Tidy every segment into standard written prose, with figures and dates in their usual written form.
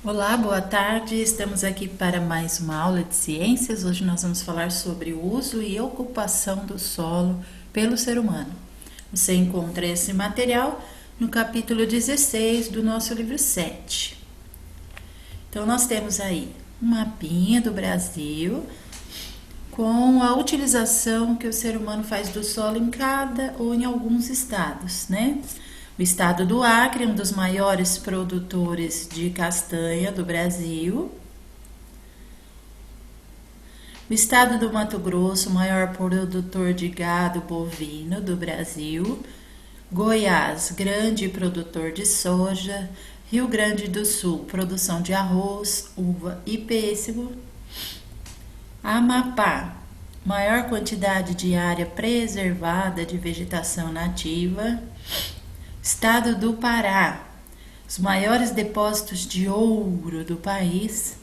Olá, boa tarde. Estamos aqui para mais uma aula de ciências. Hoje nós vamos falar sobre o uso e ocupação do solo pelo ser humano. Você encontra esse material no capítulo 16 do nosso livro 7. Então nós temos aí um mapinha do Brasil com a utilização que o ser humano faz do solo em cada ou em alguns estados, né? O estado do Acre, um dos maiores produtores de castanha do Brasil. O estado do Mato Grosso, maior produtor de gado bovino do Brasil. Goiás, grande produtor de soja. Rio Grande do Sul, produção de arroz, uva e pêssego. Amapá, maior quantidade de área preservada de vegetação nativa. Estado do Pará, os maiores depósitos de ouro do país.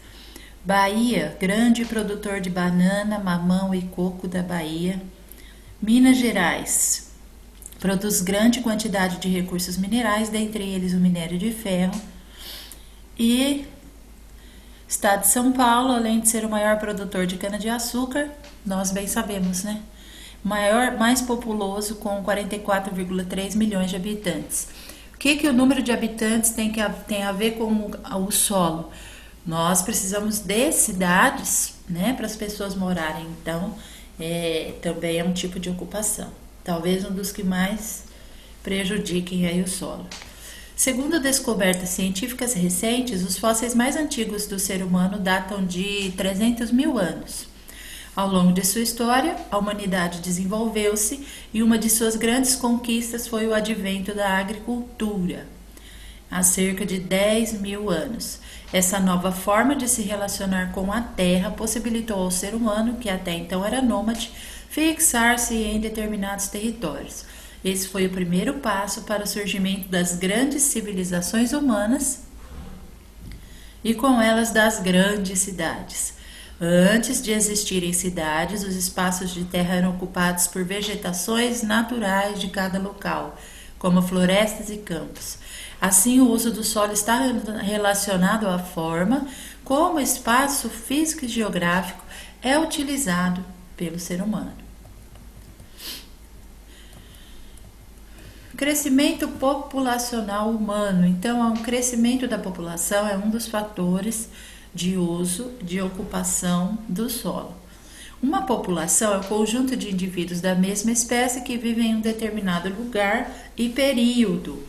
Bahia, grande produtor de banana, mamão e coco da Bahia. Minas Gerais, produz grande quantidade de recursos minerais, dentre eles o minério de ferro. E Estado de São Paulo, além de ser o maior produtor de cana-de-açúcar, nós bem sabemos, né? Mais populoso, com 44,3 milhões de habitantes. O que o número de habitantes tem a ver com o solo? Nós precisamos de cidades, né, para as pessoas morarem. Então, também é um tipo de ocupação. Talvez um dos que mais prejudiquem aí o solo. Segundo descobertas científicas recentes, os fósseis mais antigos do ser humano datam de 300 mil anos. Ao longo de sua história, a humanidade desenvolveu-se e uma de suas grandes conquistas foi o advento da agricultura, há cerca de 10 mil anos. Essa nova forma de se relacionar com a terra possibilitou ao ser humano, que até então era nômade, fixar-se em determinados territórios. Esse foi o primeiro passo para o surgimento das grandes civilizações humanas e com elas das grandes cidades. Antes de existirem cidades, os espaços de terra eram ocupados por vegetações naturais de cada local, como florestas e campos. Assim, o uso do solo está relacionado à forma como o espaço físico e geográfico é utilizado pelo ser humano. Crescimento populacional humano. Então, o crescimento da população é um dos fatores de uso, de ocupação do solo. Uma população é o conjunto de indivíduos da mesma espécie que vivem em um determinado lugar e período.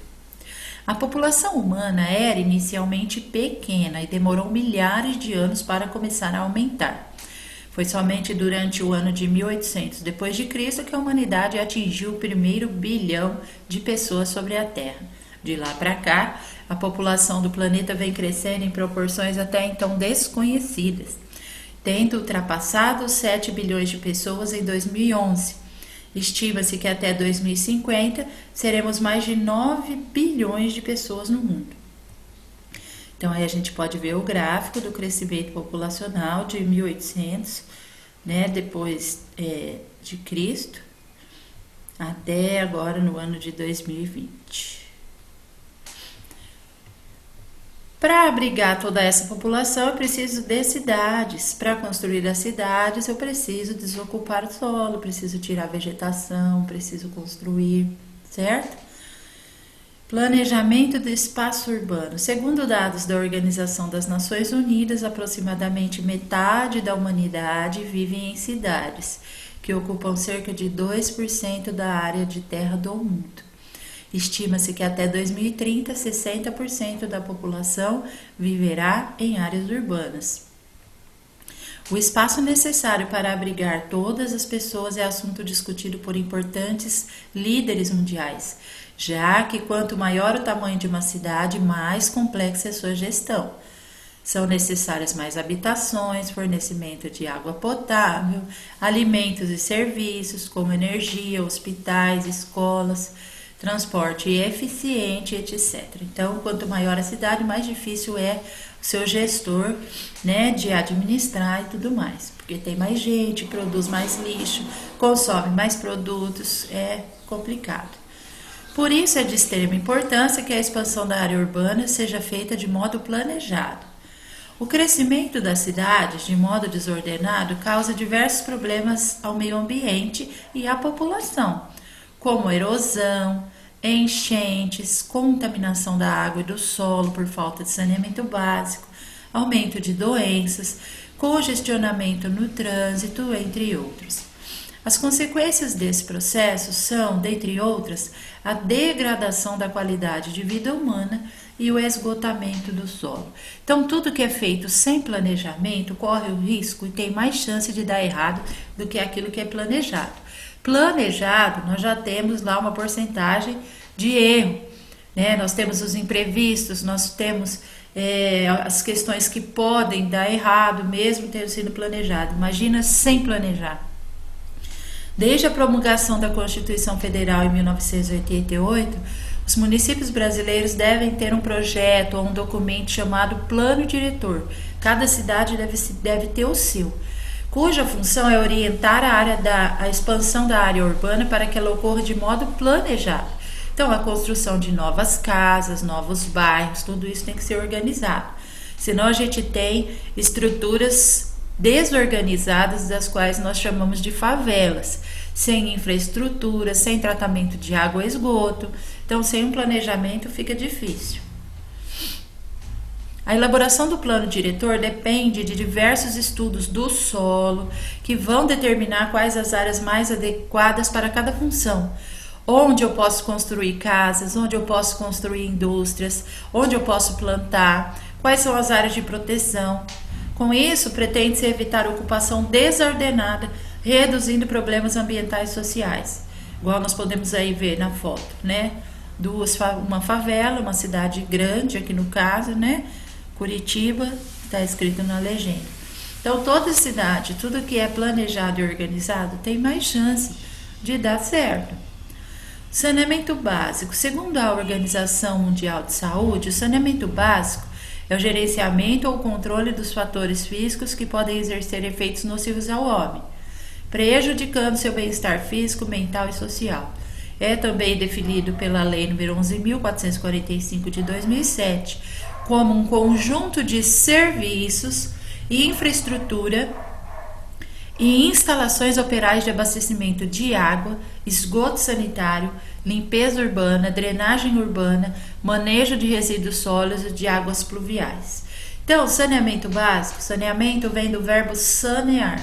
A população humana era inicialmente pequena e demorou milhares de anos para começar a aumentar. Foi somente durante o ano de 1800 d.C. que a humanidade atingiu o primeiro bilhão de pessoas sobre a Terra. De lá para cá, a população do planeta vem crescendo em proporções até então desconhecidas, tendo ultrapassado os 7 bilhões de pessoas em 2011. Estima-se que até 2050 seremos mais de 9 bilhões de pessoas no mundo. Então aí a gente pode ver o gráfico do crescimento populacional de 1800, né, depois de Cristo, até agora no ano de 2020. Para abrigar toda essa população, eu preciso de cidades. Para construir as cidades, eu preciso desocupar o solo, preciso tirar a vegetação, preciso construir, certo? Planejamento do espaço urbano. Segundo dados da Organização das Nações Unidas, aproximadamente metade da humanidade vive em cidades, que ocupam cerca de 2% da área de terra do mundo. Estima-se que até 2030, 60% da população viverá em áreas urbanas. O espaço necessário para abrigar todas as pessoas é assunto discutido por importantes líderes mundiais, já que quanto maior o tamanho de uma cidade, mais complexa é sua gestão. São necessárias mais habitações, fornecimento de água potável, alimentos e serviços como energia, hospitais, escolas, transporte eficiente, etc. Então, quanto maior a cidade, mais difícil é o seu gestor, né, de administrar e tudo mais, porque tem mais gente, produz mais lixo, consome mais produtos, é complicado. Por isso é de extrema importância que a expansão da área urbana seja feita de modo planejado. O crescimento das cidades, de modo desordenado, causa diversos problemas ao meio ambiente e à população, como erosão, enchentes, contaminação da água e do solo por falta de saneamento básico, aumento de doenças, congestionamento no trânsito, entre outros. As consequências desse processo são, dentre outras, a degradação da qualidade de vida humana e o esgotamento do solo. Então, tudo que é feito sem planejamento corre o risco e tem mais chance de dar errado do que aquilo que é planejado. Planejado, nós já temos lá uma porcentagem de erro, né? Nós temos os imprevistos, nós temos as questões que podem dar errado, mesmo tendo sido planejado. Imagina sem planejar. Desde a promulgação da Constituição Federal em 1988, os municípios brasileiros devem ter um projeto ou um documento chamado Plano Diretor. Cada cidade deve ter o seu, cuja função é orientar a expansão da área urbana para que ela ocorra de modo planejado. Então, a construção de novas casas, novos bairros, tudo isso tem que ser organizado. Senão a gente tem estruturas desorganizadas, das quais nós chamamos de favelas, sem infraestrutura, sem tratamento de água e esgoto. Então, sem um planejamento fica difícil. A elaboração do plano diretor depende de diversos estudos do solo, que vão determinar quais as áreas mais adequadas para cada função. Onde eu posso construir casas, onde eu posso construir indústrias, onde eu posso plantar, quais são as áreas de proteção. Com isso, pretende-se evitar a ocupação desordenada, reduzindo problemas ambientais e sociais. Igual nós podemos aí ver na foto, né? Uma favela, uma cidade grande aqui no caso, né? Curitiba, está escrito na legenda. Então, toda cidade, tudo que é planejado e organizado tem mais chance de dar certo. Saneamento básico. Segundo a Organização Mundial de Saúde, o saneamento básico é o gerenciamento ou controle dos fatores físicos que podem exercer efeitos nocivos ao homem, prejudicando seu bem-estar físico, mental e social. É também definido pela Lei nº 11.445 de 2007 como um conjunto de serviços e infraestrutura e instalações operais de abastecimento de água, esgoto sanitário, limpeza urbana, drenagem urbana, manejo de resíduos sólidos e de águas pluviais. Então, saneamento básico, saneamento vem do verbo sanear,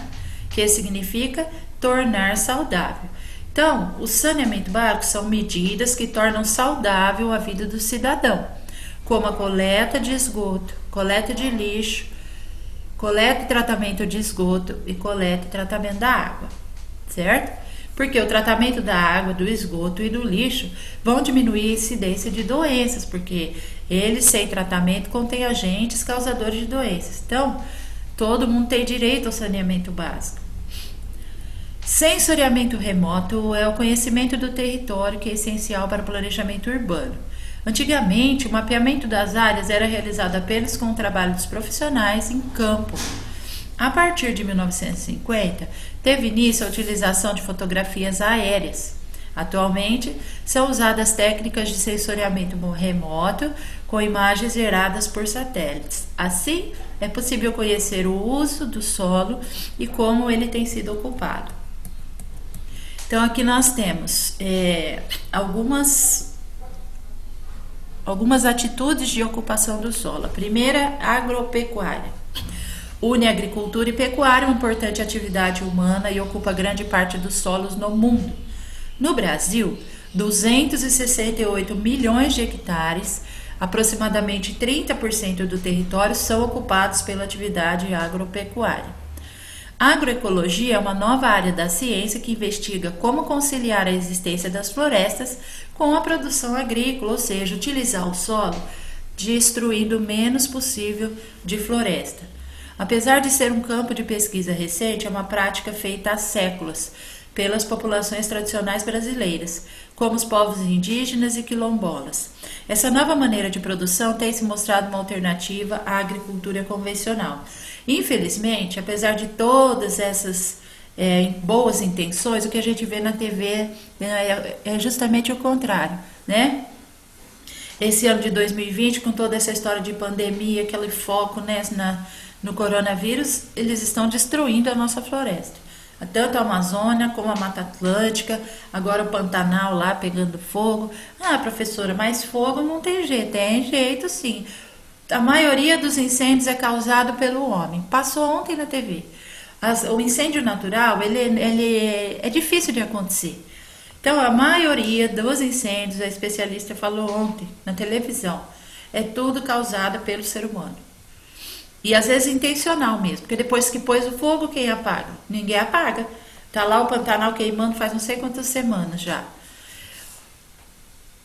que significa tornar saudável. Então, o saneamento básico são medidas que tornam saudável a vida do cidadão, como a coleta de esgoto, coleta de lixo, coleta e tratamento de esgoto e coleta e tratamento da água, certo? Porque o tratamento da água, do esgoto e do lixo vão diminuir a incidência de doenças, porque eles, sem tratamento, contêm agentes causadores de doenças. Então, todo mundo tem direito ao saneamento básico. Sensoriamento remoto é o conhecimento do território que é essencial para o planejamento urbano. Antigamente, o mapeamento das áreas era realizado apenas com o trabalho dos profissionais em campo. A partir de 1950, teve início a utilização de fotografias aéreas. Atualmente, são usadas técnicas de sensoriamento remoto com imagens geradas por satélites. Assim, é possível conhecer o uso do solo e como ele tem sido ocupado. Então, aqui nós temos algumas atitudes de ocupação do solo. A primeira, agropecuária. Une agricultura e pecuária, uma importante atividade humana e ocupa grande parte dos solos no mundo. No Brasil, 268 milhões de hectares, aproximadamente 30% do território, são ocupados pela atividade agropecuária. A agroecologia é uma nova área da ciência que investiga como conciliar a existência das florestas com a produção agrícola, ou seja, utilizar o solo destruindo o menos possível de floresta. Apesar de ser um campo de pesquisa recente, é uma prática feita há séculos pelas populações tradicionais brasileiras, como os povos indígenas e quilombolas. Essa nova maneira de produção tem se mostrado uma alternativa à agricultura convencional. Infelizmente, apesar de todas essas boas intenções, o que a gente vê na TV é justamente o contrário, né? Esse ano de 2020, com toda essa história de pandemia, aquele foco, né, no coronavírus, eles estão destruindo a nossa floresta. Tanto a Amazônia como a Mata Atlântica, agora o Pantanal lá pegando fogo. Ah, professora, mas fogo não tem jeito. Tem jeito sim. A maioria dos incêndios é causado pelo homem. Passou ontem na TV. O incêndio natural, ele é difícil de acontecer. Então, a maioria dos incêndios, a especialista falou ontem na televisão, é tudo causado pelo ser humano. E às vezes intencional mesmo, porque depois que pôs o fogo, quem apaga? Ninguém apaga. Tá lá o Pantanal queimando faz não sei quantas semanas já.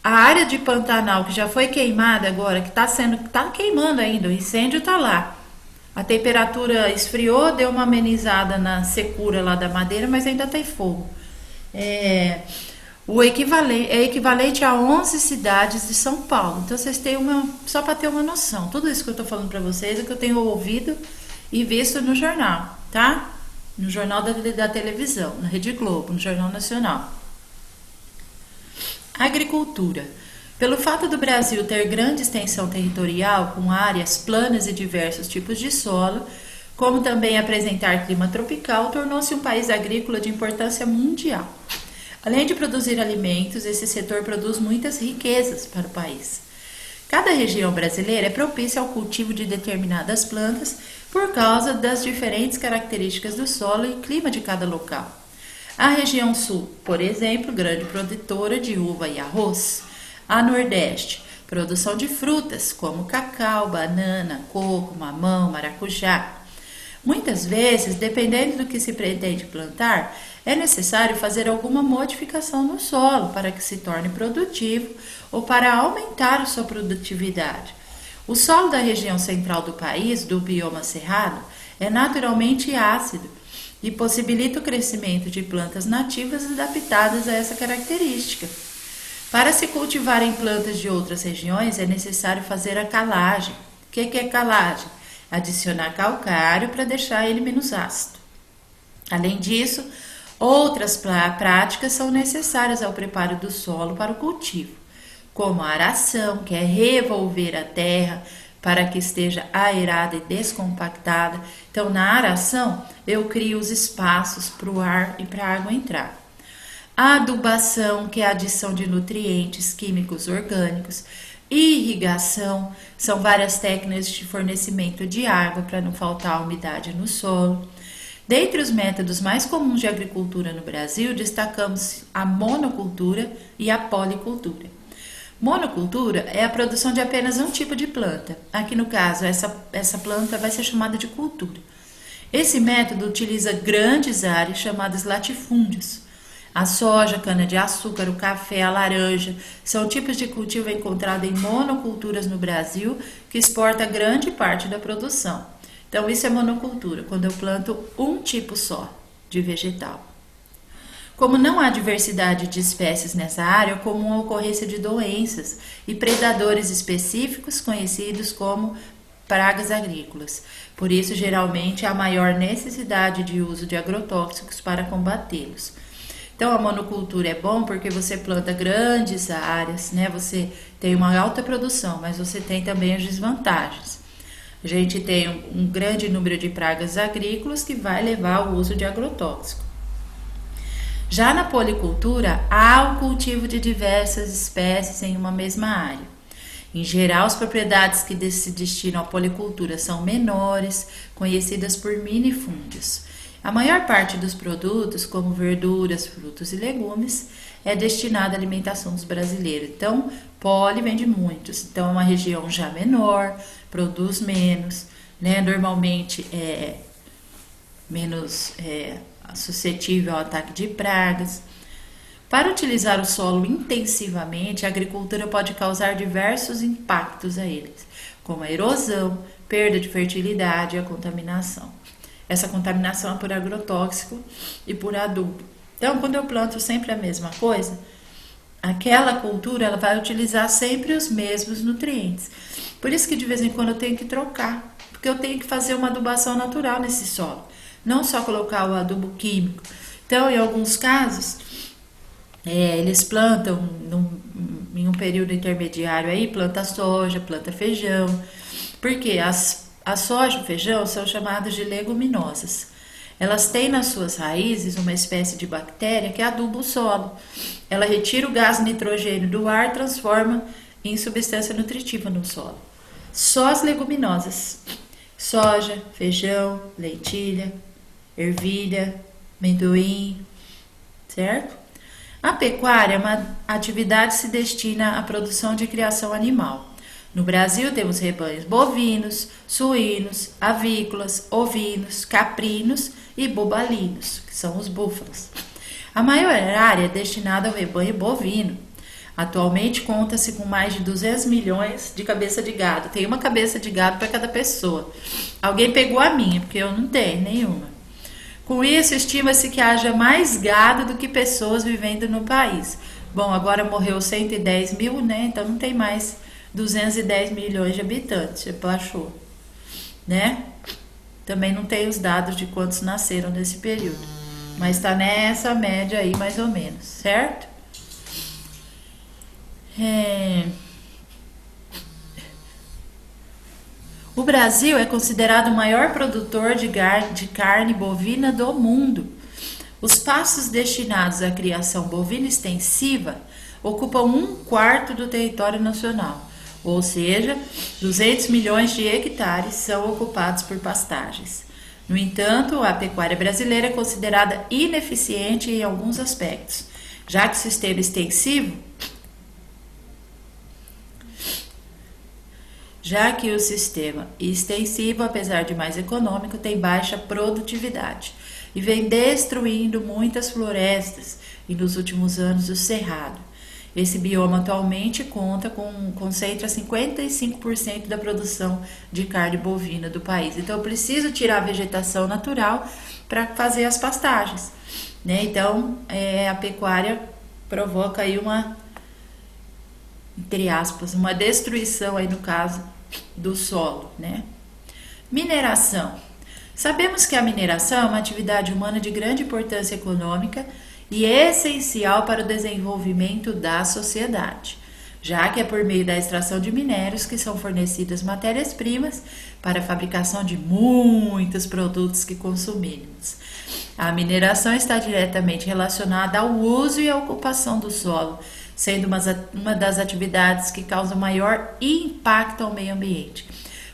A área de Pantanal que já foi queimada agora, que tá queimando ainda, o incêndio tá lá. A temperatura esfriou, deu uma amenizada na secura lá da madeira, mas ainda tem fogo. É equivalente a 11 cidades de São Paulo. Então vocês têm só para ter uma noção. Tudo isso que eu estou falando para vocês é que eu tenho ouvido e visto no jornal, tá? No jornal da televisão, na Rede Globo, no Jornal Nacional. Agricultura. Pelo fato do Brasil ter grande extensão territorial, com áreas planas e diversos tipos de solo, como também apresentar clima tropical, tornou-se um país agrícola de importância mundial. Além de produzir alimentos, esse setor produz muitas riquezas para o país. Cada região brasileira é propícia ao cultivo de determinadas plantas por causa das diferentes características do solo e clima de cada local. A região sul, por exemplo, grande produtora de uva e arroz. A nordeste, produção de frutas como cacau, banana, coco, mamão, maracujá. Muitas vezes, dependendo do que se pretende plantar, é necessário fazer alguma modificação no solo para que se torne produtivo ou para aumentar a sua produtividade. O solo da região central do país, do bioma cerrado, é naturalmente ácido e possibilita o crescimento de plantas nativas adaptadas a essa característica. Para se cultivarem plantas de outras regiões, é necessário fazer a calagem. O que é calagem? Adicionar calcário para deixar ele menos ácido. Além disso, outras práticas são necessárias ao preparo do solo para o cultivo, como a aração, que é revolver a terra para que esteja aerada e descompactada. Então, na aração, eu crio os espaços para o ar e para a água entrar. A adubação, que é a adição de nutrientes químicos orgânicos. Irrigação, são várias técnicas de fornecimento de água para não faltar umidade no solo. Dentre os métodos mais comuns de agricultura no Brasil, destacamos a monocultura e a policultura. Monocultura é a produção de apenas um tipo de planta. Aqui no caso, essa planta vai ser chamada de cultura. Esse método utiliza grandes áreas chamadas latifúndios. A soja, a cana-de-açúcar, o café, a laranja são tipos de cultivo encontrados em monoculturas no Brasil que exporta grande parte da produção. Então, isso é monocultura, quando eu planto um tipo só de vegetal. Como não há diversidade de espécies nessa área, é comum a ocorrência de doenças e predadores específicos conhecidos como pragas agrícolas. Por isso, geralmente, há maior necessidade de uso de agrotóxicos para combatê-los. Então, a monocultura é bom porque você planta grandes áreas, né? Você tem uma alta produção, mas você tem também as desvantagens. A gente tem um grande número de pragas agrícolas que vai levar ao uso de agrotóxico. Já na policultura, há o cultivo de diversas espécies em uma mesma área. Em geral, as propriedades que se destinam à policultura são menores, conhecidas por minifúndios. A maior parte dos produtos, como verduras, frutos e legumes, é destinada à alimentação dos brasileiros. Então, poli vem de muitos. Então, é uma região já menor, produz menos, né? Normalmente é menos suscetível ao ataque de pragas. Para utilizar o solo intensivamente, a agricultura pode causar diversos impactos a eles, como a erosão, perda de fertilidade e a contaminação. Essa contaminação é por agrotóxico e por adubo. Então, quando eu planto sempre a mesma coisa, aquela cultura ela vai utilizar sempre os mesmos nutrientes. Por isso que de vez em quando eu tenho que trocar, porque eu tenho que fazer uma adubação natural nesse solo, não só colocar o adubo químico. Então, em alguns casos, eles plantam em no período intermediário aí, planta soja, planta feijão, porque a soja e o feijão são chamados de leguminosas. Elas têm nas suas raízes uma espécie de bactéria que aduba o solo. Ela retira o gás nitrogênio do ar e transforma em substância nutritiva no solo. Só as leguminosas: soja, feijão, lentilha, ervilha, amendoim, certo? A pecuária é uma atividade que se destina à produção de criação animal. No Brasil temos rebanhos bovinos, suínos, avícolas, ovinos, caprinos e bubalinos, que são os búfalos. A maior área é destinada ao rebanho bovino. Atualmente conta-se com mais de 200 milhões de cabeça de gado. Tem uma cabeça de gado para cada pessoa. Alguém pegou a minha, porque eu não tenho nenhuma. Com isso, estima-se que haja mais gado do que pessoas vivendo no país. Bom, agora morreu 110 mil, né? Então não tem mais 210 milhões de habitantes, já baixou, né? Também não tem os dados de quantos nasceram nesse período, mas está nessa média aí mais ou menos, certo? O Brasil é considerado o maior produtor de carne bovina do mundo. Os pastos destinados à criação bovina extensiva ocupam 1/4 do território nacional, ou seja, 200 milhões de hectares são ocupados por pastagens. No entanto, a pecuária brasileira é considerada ineficiente em alguns aspectos, já que o sistema extensivo apesar de mais econômico, tem baixa produtividade e vem destruindo muitas florestas e nos últimos anos o cerrado. Esse bioma atualmente concentra 55% da produção de carne bovina do país. Então eu preciso tirar a vegetação natural para fazer as pastagens, né? Então a pecuária provoca aí uma, entre aspas, uma destruição aí no caso do solo, né? Mineração. Sabemos que a mineração é uma atividade humana de grande importância econômica e essencial para o desenvolvimento da sociedade, já que é por meio da extração de minérios que são fornecidas matérias-primas para a fabricação de muitos produtos que consumimos. A mineração está diretamente relacionada ao uso e à ocupação do solo, sendo uma das atividades que causa maior impacto ao meio ambiente.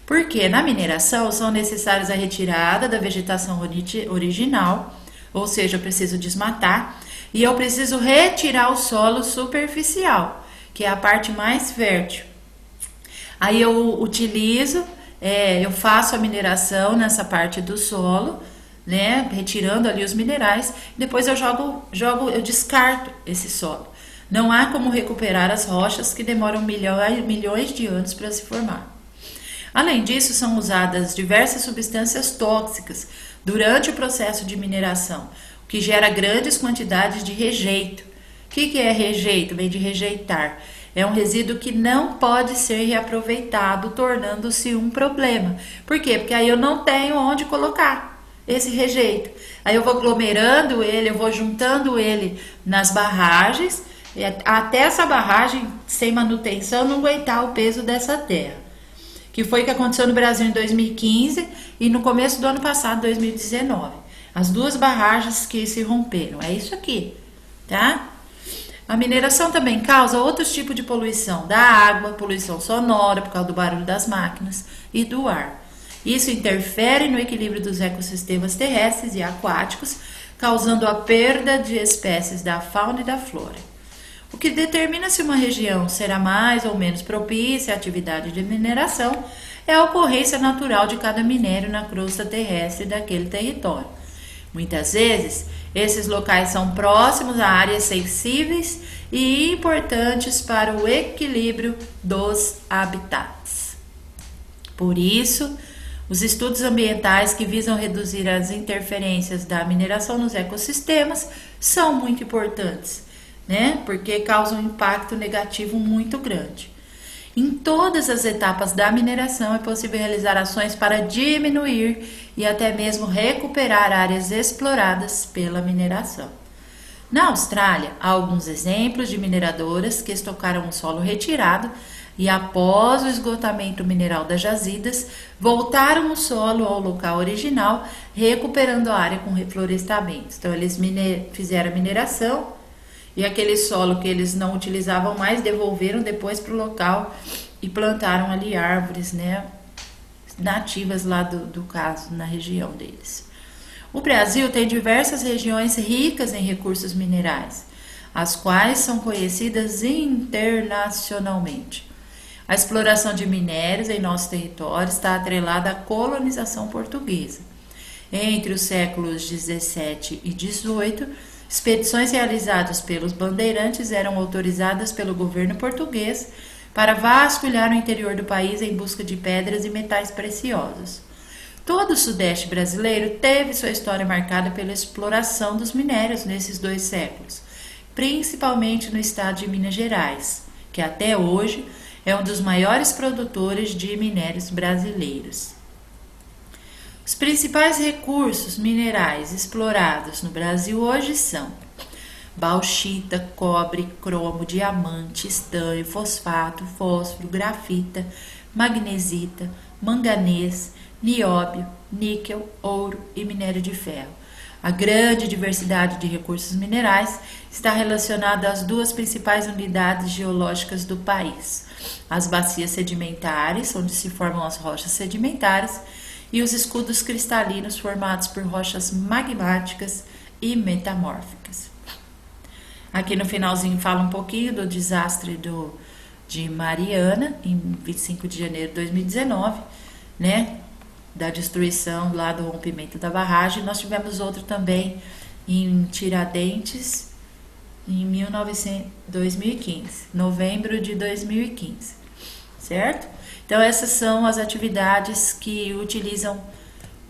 Porque na mineração são necessárias a retirada da vegetação original, ou seja, eu preciso desmatar, e eu preciso retirar o solo superficial, que é a parte mais fértil. Aí eu eu faço a mineração nessa parte do solo, né, retirando ali os minerais, depois eu descarto esse solo. Não há como recuperar as rochas que demoram milhões de anos para se formar. Além disso, são usadas diversas substâncias tóxicas durante o processo de mineração, o que gera grandes quantidades de rejeito. O que é rejeito? Vem de rejeitar. É um resíduo que não pode ser reaproveitado, tornando-se um problema. Por quê? Porque aí eu não tenho onde colocar esse rejeito. Aí eu vou aglomerando ele, eu vou juntando ele nas barragens, até essa barragem, sem manutenção, não aguentar o peso dessa terra. Que foi o que aconteceu no Brasil em 2015 e no começo do ano passado, 2019. As duas barragens que se romperam. É isso aqui, tá? A mineração também causa outros tipos de poluição da água, poluição sonora por causa do barulho das máquinas e do ar. Isso interfere no equilíbrio dos ecossistemas terrestres e aquáticos, causando a perda de espécies da fauna e da flora. O que determina se uma região será mais ou menos propícia à atividade de mineração é a ocorrência natural de cada minério na crosta terrestre daquele território. Muitas vezes, esses locais são próximos a áreas sensíveis e importantes para o equilíbrio dos habitats. Por isso, os estudos ambientais que visam reduzir as interferências da mineração nos ecossistemas são muito importantes, né? Porque causam um impacto negativo muito grande. Em todas as etapas da mineração é possível realizar ações para diminuir e até mesmo recuperar áreas exploradas pela mineração. Na Austrália, há alguns exemplos de mineradoras que estocaram o solo retirado e, após o esgotamento mineral das jazidas, voltaram o solo ao local original, recuperando a área com reflorestamento. Então, eles fizeram a mineração e aquele solo que eles não utilizavam mais, devolveram depois para o local e plantaram ali árvores, né, nativas lá do caso, na região deles. O Brasil tem diversas regiões ricas em recursos minerais, as quais são conhecidas internacionalmente. A exploração de minérios em nosso território está atrelada à colonização portuguesa. Entre os séculos 17 e 18, expedições realizadas pelos bandeirantes eram autorizadas pelo governo português para vasculhar o interior do país em busca de pedras e metais preciosos. Todo o sudeste brasileiro teve sua história marcada pela exploração dos minérios nesses 2 séculos, principalmente no estado de Minas Gerais, que até hoje é um dos maiores produtores de minérios brasileiros. Os principais recursos minerais explorados no Brasil hoje são bauxita, cobre, cromo, diamante, estanho, fosfato, fósforo, grafita, magnesita, manganês, nióbio, níquel, ouro e minério de ferro. A grande diversidade de recursos minerais está relacionada às 2 principais unidades geológicas do país: as bacias sedimentares, onde se formam as rochas sedimentares, e os escudos cristalinos formados por rochas magmáticas e metamórficas. Aqui no finalzinho fala um pouquinho do desastre de Mariana, em 25 de janeiro de 2019, né? Da destruição lá do rompimento da barragem. Nós tivemos outro também em Tiradentes, em 2015, novembro de 2015, certo? Então essas são as atividades que utilizam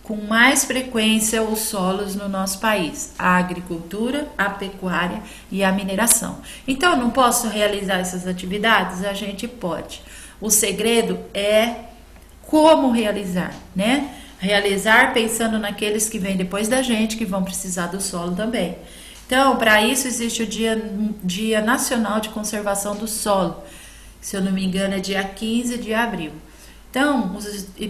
com mais frequência os solos no nosso país: a agricultura, a pecuária e a mineração. Então, eu não posso realizar essas atividades? A gente pode. O segredo é como realizar, né? Realizar pensando naqueles que vêm depois da gente, que vão precisar do solo também. Então, para isso existe o Dia Nacional de Conservação do Solo. Se eu não me engano, é dia 15 de abril. Então,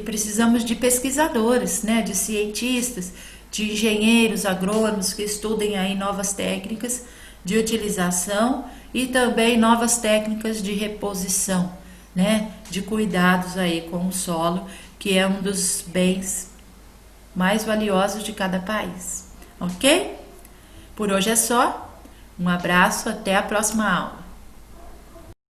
precisamos de pesquisadores, né, de cientistas, de engenheiros, agrônomos que estudem aí novas técnicas de utilização e também novas técnicas de reposição, né, de cuidados aí com o solo, que é um dos bens mais valiosos de cada país. Ok? Por hoje é só. Um abraço, até a próxima aula.